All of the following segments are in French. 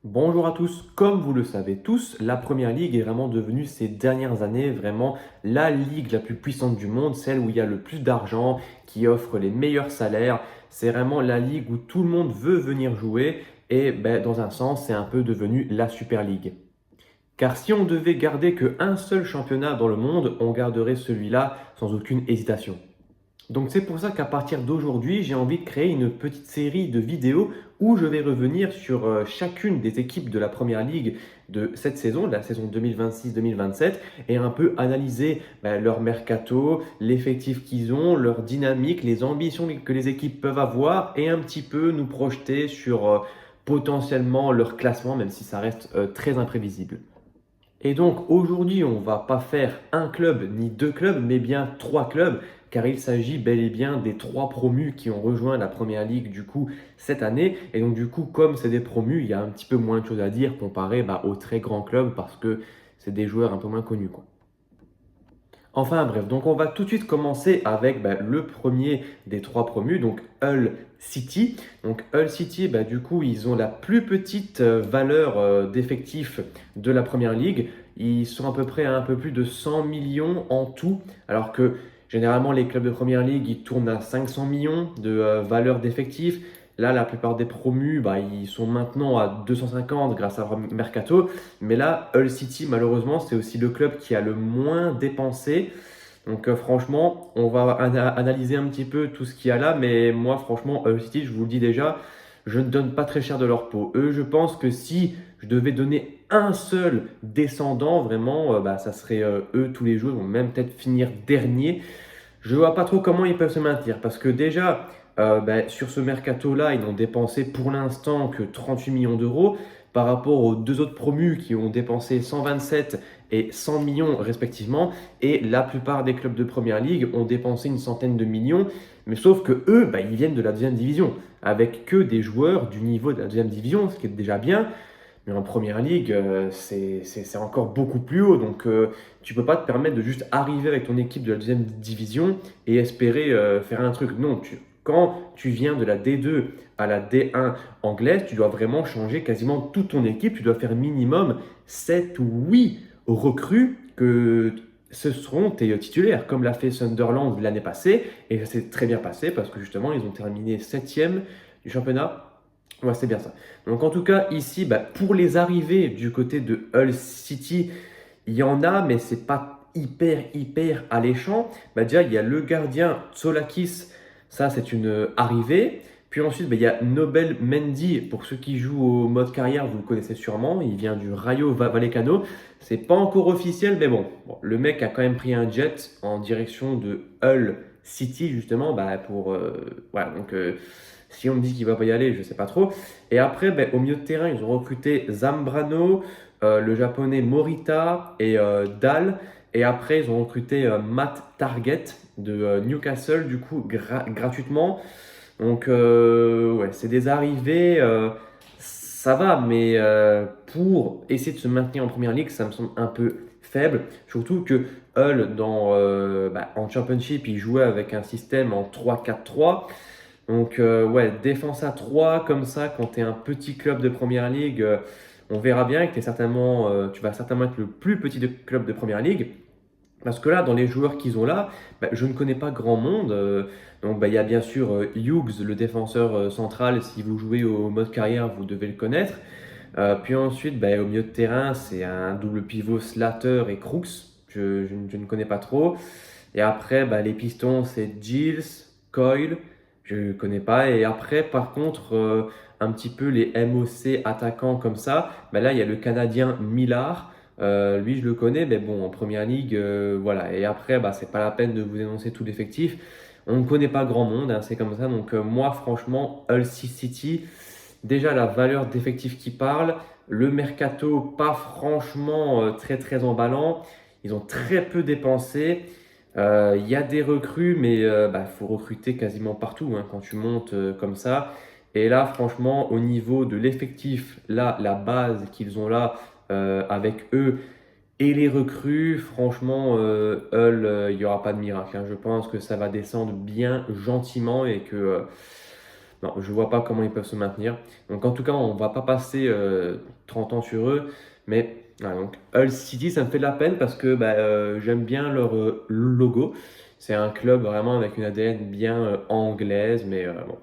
Bonjour à tous, comme vous le savez tous, la Première Ligue est vraiment devenue ces dernières années vraiment la ligue la plus puissante du monde, celle où il y a le plus d'argent, qui offre les meilleurs salaires. C'est vraiment la ligue où tout le monde veut venir jouer et dans un sens, c'est un peu devenu la Super League. Car si on devait garder qu'un seul championnat dans le monde, on garderait celui-là sans aucune hésitation. Donc c'est pour ça qu'à partir d'aujourd'hui, j'ai envie de créer une petite série de vidéos où je vais revenir sur chacune des équipes de la Première Ligue de cette saison, de la saison 2026-2027, et un peu analyser leur mercato, l'effectif qu'ils ont, leur dynamique, les ambitions que les équipes peuvent avoir, et un petit peu nous projeter sur potentiellement leur classement, même si ça reste très imprévisible. Et donc aujourd'hui, on va pas faire un club ni deux clubs, mais bien trois clubs, car il s'agit bel et bien des trois promus qui ont rejoint la Première Ligue du coup cette année. Et donc du coup, comme c'est des promus, il y a un petit peu moins de choses à dire comparé aux très grands clubs parce que c'est des joueurs un peu moins connus, quoi. Enfin bref, donc on va tout de suite commencer avec le premier des trois promus, donc Hull City. Donc Hull City, du coup, ils ont la plus petite valeur d'effectifs de la Première Ligue. Ils sont à peu près à un peu plus de 100 millions en tout, alors que généralement les clubs de Première Ligue, ils tournent à 500 millions de valeur d'effectifs. Là, la plupart des promus, ils sont maintenant à 250 grâce à leur mercato. Mais là, Hull City, malheureusement, c'est aussi le club qui a le moins dépensé. Donc franchement, on va analyser un petit peu tout ce qu'il y a là. Mais moi, franchement, Hull City, je vous le dis déjà, je ne donne pas très cher de leur peau. Eux, je pense que si je devais donner un seul descendant, vraiment, ça serait eux tous les jours. Ils vont même peut-être finir dernier. Je ne vois pas trop comment ils peuvent se maintenir parce que déjà, sur ce mercato-là, ils n'ont dépensé pour l'instant que 38 millions d'euros par rapport aux deux autres promus qui ont dépensé 127 et 100 millions respectivement. Et la plupart des clubs de Première Ligue ont dépensé une centaine de millions. Mais sauf que eux, ils viennent de la deuxième division avec que des joueurs du niveau de la deuxième division, ce qui est déjà bien. Mais en première ligue, c'est encore beaucoup plus haut. Donc, tu peux pas te permettre de juste arriver avec ton équipe de la deuxième division et espérer faire un truc. Non, quand tu viens de la D2 à la D1 anglaise, tu dois vraiment changer quasiment toute ton équipe. Tu dois faire minimum 7 ou 8 recrues que ce seront tes titulaires, comme l'a fait Sunderland l'année passée. Et ça s'est très bien passé parce que justement, ils ont terminé septième du championnat. Ouais, c'est bien ça. Donc en tout cas, ici, pour les arrivées du côté de Hull City, il y en a, mais c'est pas hyper alléchant. Déjà, il y a le gardien Tsolakis, ça c'est une arrivée. Puis ensuite, il y a Nobel Mendy, pour ceux qui jouent au mode carrière, vous le connaissez sûrement, il vient du Rayo Vallecano. C'est pas encore officiel, mais bon, le mec a quand même pris un jet en direction de Hull City, justement, pour... voilà, donc si on me dit qu'il va pas y aller, je sais pas trop. Et après, au milieu de terrain, ils ont recruté Zambrano, le japonais Morita et Dal. Et après, ils ont recruté Matt Target de Newcastle, du coup, gratuitement. Donc, ouais, c'est des arrivées, ça va, mais pour essayer de se maintenir en première ligue, ça me semble un peu faible. Surtout que Hull, en Championship, il jouait avec un système en 3-4-3. Donc, ouais, défense à 3 comme ça, quand tu es un petit club de première ligue, on verra bien que tu vas certainement être le plus petit club de première ligue. Parce que là, dans les joueurs qu'ils ont là, je ne connais pas grand monde. Donc, il y a bien sûr Hughes, le défenseur central. Si vous jouez au mode carrière, vous devez le connaître. Puis ensuite, au milieu de terrain, c'est un double pivot Slater et Crooks. Je ne connais pas trop. Et après, les pistons, c'est Giles, Coyle, je ne connais pas. Et après, par contre, un petit peu les MOC attaquants comme ça, là, il y a le Canadien Millard. Lui, je le connais, mais bon, en première ligue, voilà. Et après, c'est pas la peine de vous énoncer tout l'effectif. On ne connaît pas grand monde, hein, c'est comme ça. Donc, moi, franchement, Hull City, déjà la valeur d'effectif qui parle, le mercato, pas franchement très emballant. Ils ont très peu dépensé. Il y a des recrues, mais il faut recruter quasiment partout hein, quand tu montes comme ça. Et là, franchement, au niveau de l'effectif, là, la base qu'ils ont là avec eux et les recrues, franchement, Hull, il n'y aura pas de miracle, hein. Je pense que ça va descendre bien gentiment et que Non, je vois pas comment ils peuvent se maintenir. Donc en tout cas, on va pas passer 30 ans sur eux. Mais voilà, donc Hull City, ça me fait de la peine parce que j'aime bien leur logo. C'est un club vraiment avec une ADN bien anglaise, mais bon,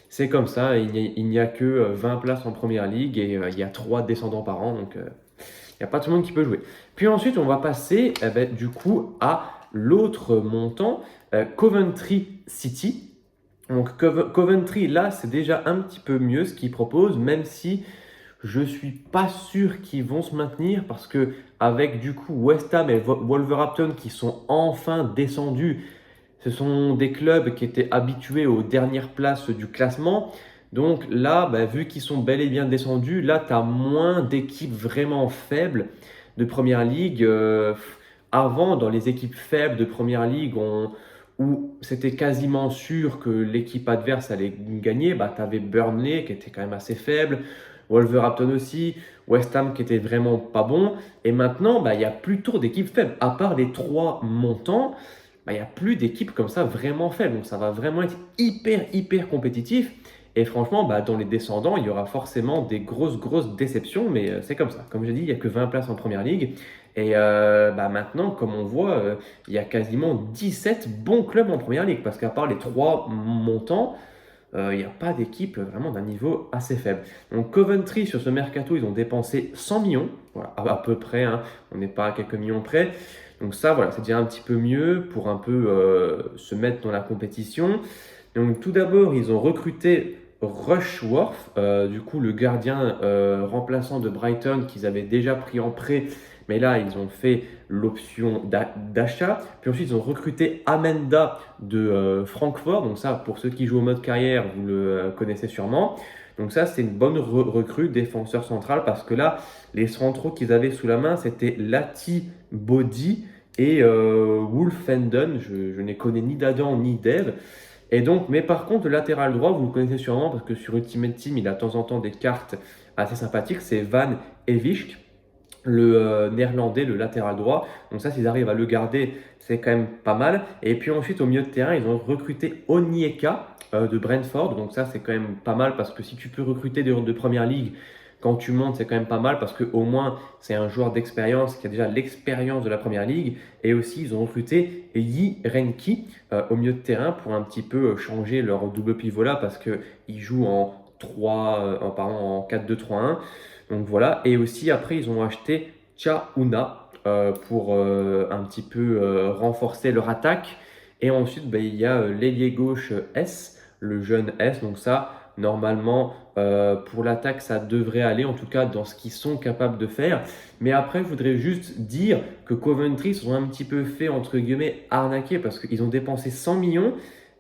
c'est comme ça. Il n'y a que 20 places en première ligue et il y a 3 descendants par an. Donc il n'y a pas tout le monde qui peut jouer. Puis ensuite, on va passer du coup à l'autre montant, Coventry City. Donc Coventry, là, c'est déjà un petit peu mieux ce qu'ils proposent, même si je suis pas sûr qu'ils vont se maintenir parce que avec du coup West Ham et Wolverhampton qui sont enfin descendus, ce sont des clubs qui étaient habitués aux dernières places du classement. Donc là, vu qu'ils sont bel et bien descendus, là, tu as moins d'équipes vraiment faibles de Première Ligue. Avant, dans les équipes faibles de Première Ligue, où c'était quasiment sûr que l'équipe adverse allait gagner, tu avais Burnley qui était quand même assez faible, Wolverhampton aussi, West Ham qui était vraiment pas bon. Et maintenant, il n'y a plus trop d'équipes faibles. À part les 3 montants, il n'y a plus d'équipes comme ça vraiment faibles. Donc ça va vraiment être hyper compétitif. Et franchement, dans les descendants, il y aura forcément des grosses déceptions, mais c'est comme ça. Comme j'ai dit, il n'y a que 20 places en première ligue. Et maintenant, comme on voit, il y a quasiment 17 bons clubs en première ligue. Parce qu'à part les 3 montants, il n'y a pas d'équipe vraiment d'un niveau assez faible. Donc Coventry, sur ce mercato, ils ont dépensé 100 millions, voilà, à peu près, hein, on n'est pas à quelques millions près. Donc ça, voilà, c'est déjà un petit peu mieux pour un peu se mettre dans la compétition. Donc tout d'abord, ils ont recruté Rushworth, du coup le gardien remplaçant de Brighton qu'ils avaient déjà pris en prêt, mais là ils ont fait l'option d'achat. Puis ensuite ils ont recruté Amenda de Francfort, donc ça pour ceux qui jouent au mode carrière, vous le connaissez sûrement. Donc ça c'est une bonne recrue défenseur central parce que là les centraux qu'ils avaient sous la main c'était Lati Body et Wolfenden. Je n'ai connais ni d'Adam ni d'Eve. Et donc, mais par contre, le latéral droit, vous le connaissez sûrement parce que sur Ultimate Team, il a de temps en temps des cartes assez sympathiques. C'est Van Evich, le néerlandais, le latéral droit. Donc ça, s'ils arrivent à le garder, c'est quand même pas mal. Et puis ensuite, au milieu de terrain, ils ont recruté Onyeka de Brentford. Donc ça, c'est quand même pas mal parce que si tu peux recruter des joueurs de première ligue, quand tu montes, c'est quand même pas mal parce qu'au moins, c'est un joueur d'expérience qui a déjà l'expérience de la première ligue. Et aussi, ils ont recruté Yi Renki au milieu de terrain pour un petit peu changer leur double pivot là parce qu'ils jouent en 4-2-3-1. Donc voilà. Et aussi, après, ils ont acheté Chaouna pour un petit peu renforcer leur attaque. Et ensuite, il y a l'ailier gauche S, le jeune S. Donc ça, normalement, pour l'attaque, ça devrait aller, en tout cas dans ce qu'ils sont capables de faire. Mais après, je voudrais juste dire que Coventry sont un petit peu fait, entre guillemets, arnaquer parce qu'ils ont dépensé 100 millions.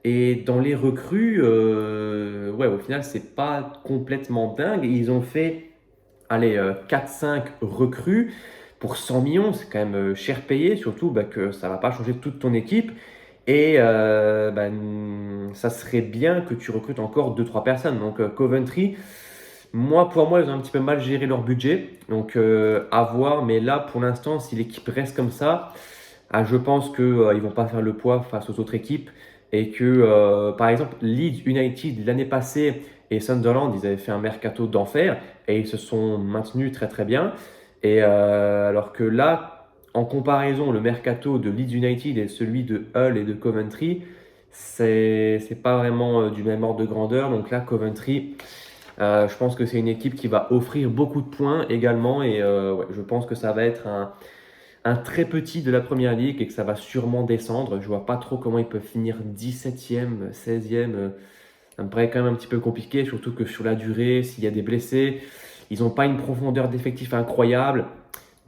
Et dans les recrues, ouais, au final, c'est pas complètement dingue. Ils ont fait, allez, 4-5 recrues pour 100 millions. C'est quand même cher payé, surtout que ça va pas changer toute ton équipe. Et ça serait bien que tu recrutes encore 2-3 personnes. Donc Coventry, pour moi, ils ont un petit peu mal géré leur budget. Donc à voir. Mais là, pour l'instant, si l'équipe reste comme ça, je pense qu'ils ne vont pas faire le poids face aux autres équipes. Et que, par exemple, Leeds United, l'année passée, et Sunderland, ils avaient fait un mercato d'enfer. Et ils se sont maintenus très bien. Et alors que là, en comparaison, le mercato de Leeds United et celui de Hull et de Coventry, c'est pas vraiment du même ordre de grandeur. Donc là, Coventry, je pense que c'est une équipe qui va offrir beaucoup de points également. Et ouais, je pense que ça va être un très petit de la première ligue et que ça va sûrement descendre. Je vois pas trop comment ils peuvent finir 17e, 16e. Ça me paraît quand même un petit peu compliqué, surtout que sur la durée, s'il y a des blessés, ils n'ont pas une profondeur d'effectif incroyable.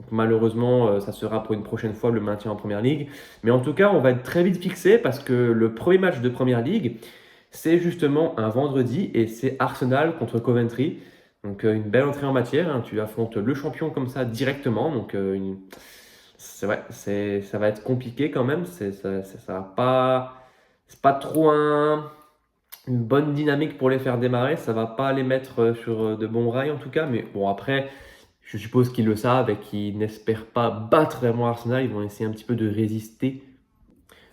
Donc malheureusement, ça sera pour une prochaine fois le maintien en Première Ligue. Mais en tout cas, on va être très vite fixé parce que le premier match de Première Ligue, c'est justement un vendredi et c'est Arsenal contre Coventry. Donc une belle entrée en matière, hein. Tu affrontes le champion comme ça directement. Donc ouais, ça va être compliqué quand même. Ça va pas, c'est pas trop une bonne dynamique pour les faire démarrer. Ça va pas les mettre sur de bons rails en tout cas. Mais bon, après, je suppose qu'ils le savent et qu'ils n'espèrent pas battre vraiment Arsenal. Ils vont essayer un petit peu de résister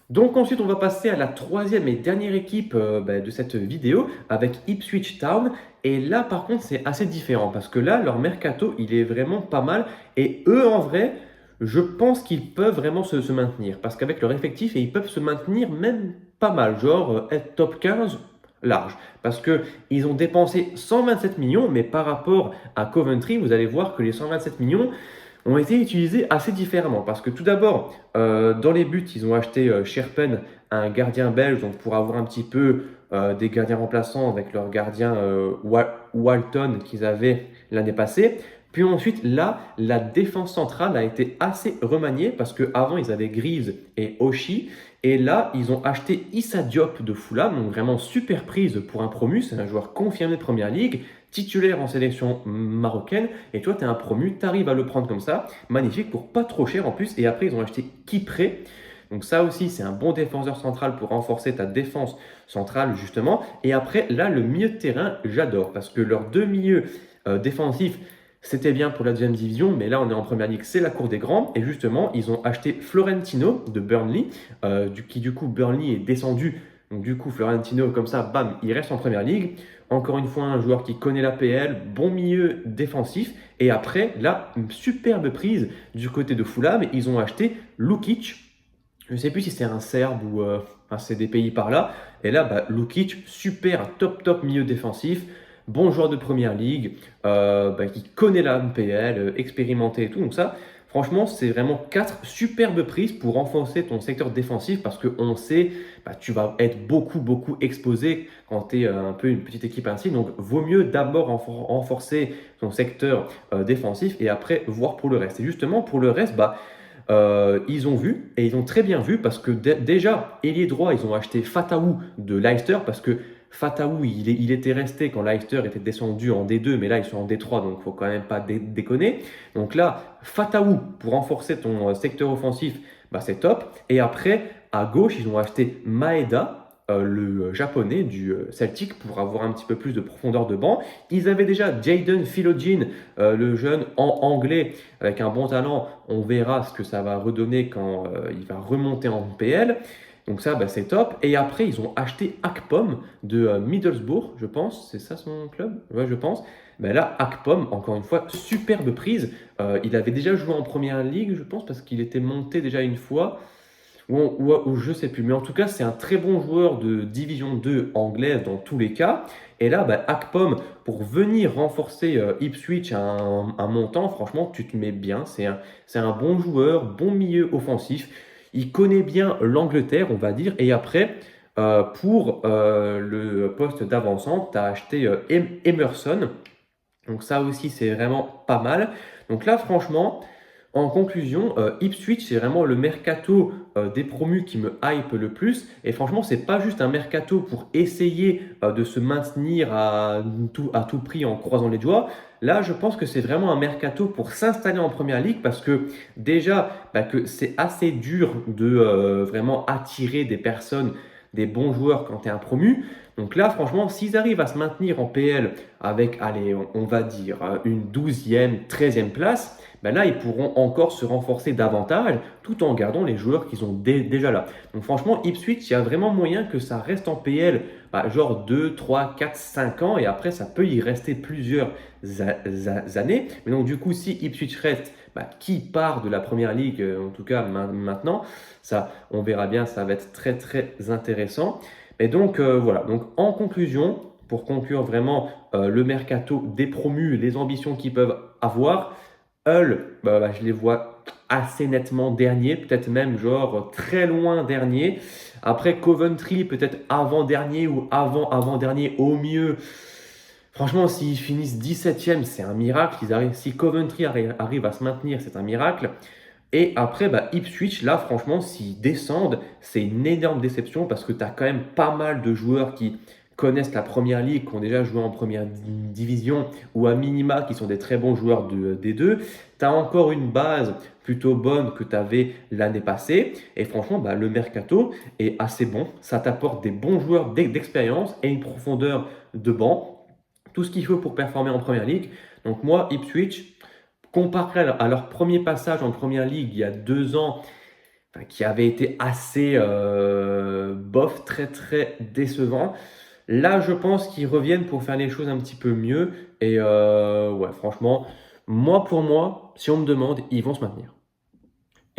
Donc ensuite, on va passer à la troisième et dernière équipe de cette vidéo avec Ipswich Town. Et là, par contre, c'est assez différent parce que là, leur mercato, il est vraiment pas mal. Et eux, en vrai, je pense qu'ils peuvent vraiment se maintenir parce qu'avec leur effectif, et ils peuvent se maintenir même pas mal, genre être top 15 large. Parce qu'ils ont dépensé 127 millions, mais par rapport à Coventry, vous allez voir que les 127 millions, ont été utilisés assez différemment. Parce que tout d'abord, dans les buts, ils ont acheté Sherpen, un gardien belge, donc pour avoir un petit peu des gardiens remplaçants avec leur gardien Walton qu'ils avaient l'année passée. Puis ensuite, là, la défense centrale a été assez remaniée parce qu'avant, ils avaient Greaves et Oshie. Et là, ils ont acheté Issa Diop de Fulham, donc vraiment super prise pour un promu. C'est un joueur confirmé de Première Ligue, titulaire en sélection marocaine. Et toi, tu es un promu, tu arrives à le prendre comme ça. Magnifique pour pas trop cher en plus. Et après, ils ont acheté Kipré. Donc ça aussi, c'est un bon défenseur central pour renforcer ta défense centrale, justement. Et après, là, le milieu de terrain, j'adore. Parce que leurs deux milieux défensifs, c'était bien pour la deuxième division, mais là on est en première ligue, c'est la cour des grands. Et justement, ils ont acheté Florentino de Burnley, qui du coup Burnley est descendu. Donc du coup, Florentino, comme ça, bam, il reste en première ligue. Encore une fois, un joueur qui connaît la PL, bon milieu défensif. Et après, là, une superbe prise du côté de Fulham. Ils ont acheté Lukic. Je ne sais plus si c'est un Serbe ou enfin, c'est des pays par là. Et là, Lukic, super, top milieu défensif. Bon joueur de première ligue, qui connaît la MPL, expérimenté et tout. Donc ça, franchement, c'est vraiment quatre superbes prises pour renforcer ton secteur défensif parce qu'on sait, tu vas être beaucoup exposé quand tu es un peu une petite équipe ainsi. Donc, vaut mieux d'abord renforcer ton secteur défensif et après voir pour le reste. Et justement, pour le reste, ils ont vu et ils ont très bien vu parce que déjà, ailier droit, ils ont acheté Fataou de Leicester parce que Fataou, il était resté quand Leicester était descendu en D2, mais là ils sont en D3, donc il ne faut quand même pas déconner. Donc là, Fataou, pour renforcer ton secteur offensif, c'est top. Et après, à gauche, ils ont acheté Maeda, le japonais du Celtic, pour avoir un petit peu plus de profondeur de banc. Ils avaient déjà Jayden Philogene, le jeune en anglais, avec un bon talent. On verra ce que ça va redonner quand il va remonter en PL. Donc ça, c'est top. Et après, ils ont acheté Akpom de Middlesbrough, je pense. C'est ça son club? Ouais, je pense. Là, Akpom, encore une fois, superbe prise. Il avait déjà joué en première ligue, je pense, parce qu'il était monté déjà une fois. Ou je sais plus. Mais en tout cas, c'est un très bon joueur de Division 2 anglaise dans tous les cas. Et là, Akpom, pour venir renforcer Ipswich à un montant, franchement, tu te mets bien. C'est un bon joueur, bon milieu offensif. Il connaît bien l'Angleterre, on va dire. Et après, pour le poste d'avancement, tu as acheté Emerson. Donc ça aussi, c'est vraiment pas mal. Donc là, franchement, en conclusion, Ipswich, c'est vraiment le mercato des promus qui me hype le plus. Et franchement, c'est pas juste un mercato pour essayer de se maintenir à tout prix en croisant les doigts. Là, je pense que c'est vraiment un mercato pour s'installer en première ligue parce que déjà, que c'est assez dur de vraiment attirer des personnes, des bons joueurs quand tu es un promu. Donc là, franchement, s'ils arrivent à se maintenir en PL avec, allez, on va dire une 12e, 13e place, là, ils pourront encore se renforcer davantage tout en gardant les joueurs qu'ils ont déjà là. Donc franchement, Ipswich, il y a vraiment moyen que ça reste en PL, genre 2, 3, 4, 5 ans, et après, ça peut y rester plusieurs années. Mais donc du coup, si Ipswich reste, qui part de la première ligue, en tout cas maintenant, ça, on verra bien, ça va être très intéressant. Et donc voilà, donc en conclusion, pour conclure vraiment le mercato des promus, les ambitions qu'ils peuvent avoir, Hull, je les vois assez nettement dernier, peut-être même genre très loin dernier. Après Coventry, peut-être avant-dernier ou avant-avant-dernier au mieux. Franchement, s'ils finissent 17e, c'est un miracle. Si Coventry arrive à se maintenir, c'est un miracle. Et après, Ipswich, là, franchement, s'ils descendent, c'est une énorme déception parce que tu as quand même pas mal de joueurs qui connaissent la première ligue, qui ont déjà joué en première division ou à minima, qui sont des très bons joueurs des deux. Tu as encore une base plutôt bonne que tu avais l'année passée. Et franchement, le mercato est assez bon. Ça t'apporte des bons joueurs d'expérience et une profondeur de banc. Tout ce qu'il faut pour performer en première ligue. Donc moi, Ipswich, comparé à leur premier passage en première ligue il y a 2 ans, qui avait été assez bof, très très décevant. Là, je pense qu'ils reviennent pour faire les choses un petit peu mieux. Et ouais, franchement, pour moi, si on me demande, ils vont se maintenir.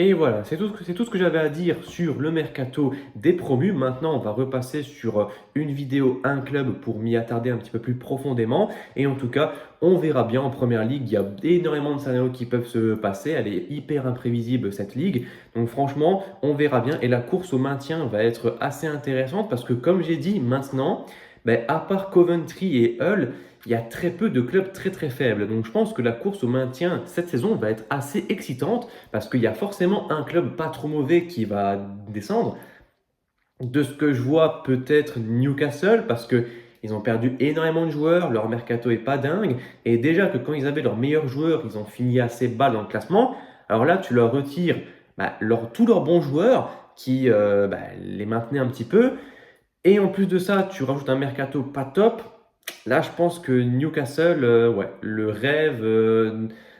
Et voilà, c'est tout ce que j'avais à dire sur le mercato des promus. Maintenant, on va repasser sur une vidéo, un club pour m'y attarder un petit peu plus profondément. Et en tout cas, on verra bien en première ligue. Il y a énormément de scénarios qui peuvent se passer. Elle est hyper imprévisible, cette ligue. Donc franchement, on verra bien. Et la course au maintien va être assez intéressante parce que, comme j'ai dit, maintenant, ben, à part Coventry et Hull, il y a très peu de clubs très très faibles. Donc je pense que la course au maintien cette saison va être assez excitante parce qu'il y a forcément un club pas trop mauvais qui va descendre. De ce que je vois, peut-être Newcastle parce que ils ont perdu énormément de joueurs, leur mercato est pas dingue et déjà que quand ils avaient leurs meilleurs joueurs, ils ont fini assez bas dans le classement. Alors là, tu leur retires tous leurs bons joueurs qui les maintenaient un petit peu et en plus de ça, tu rajoutes un mercato pas top. Là, je pense que Newcastle, ouais, le rêve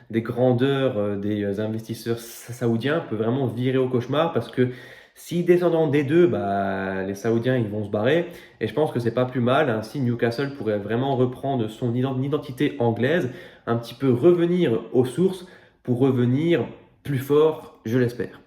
des grandeurs des investisseurs saoudiens peut vraiment virer au cauchemar parce que s'ils descendent en D2, les Saoudiens ils vont se barrer. Et je pense que c'est pas plus mal. Ainsi, Newcastle pourrait vraiment reprendre son identité anglaise, un petit peu revenir aux sources pour revenir plus fort, je l'espère.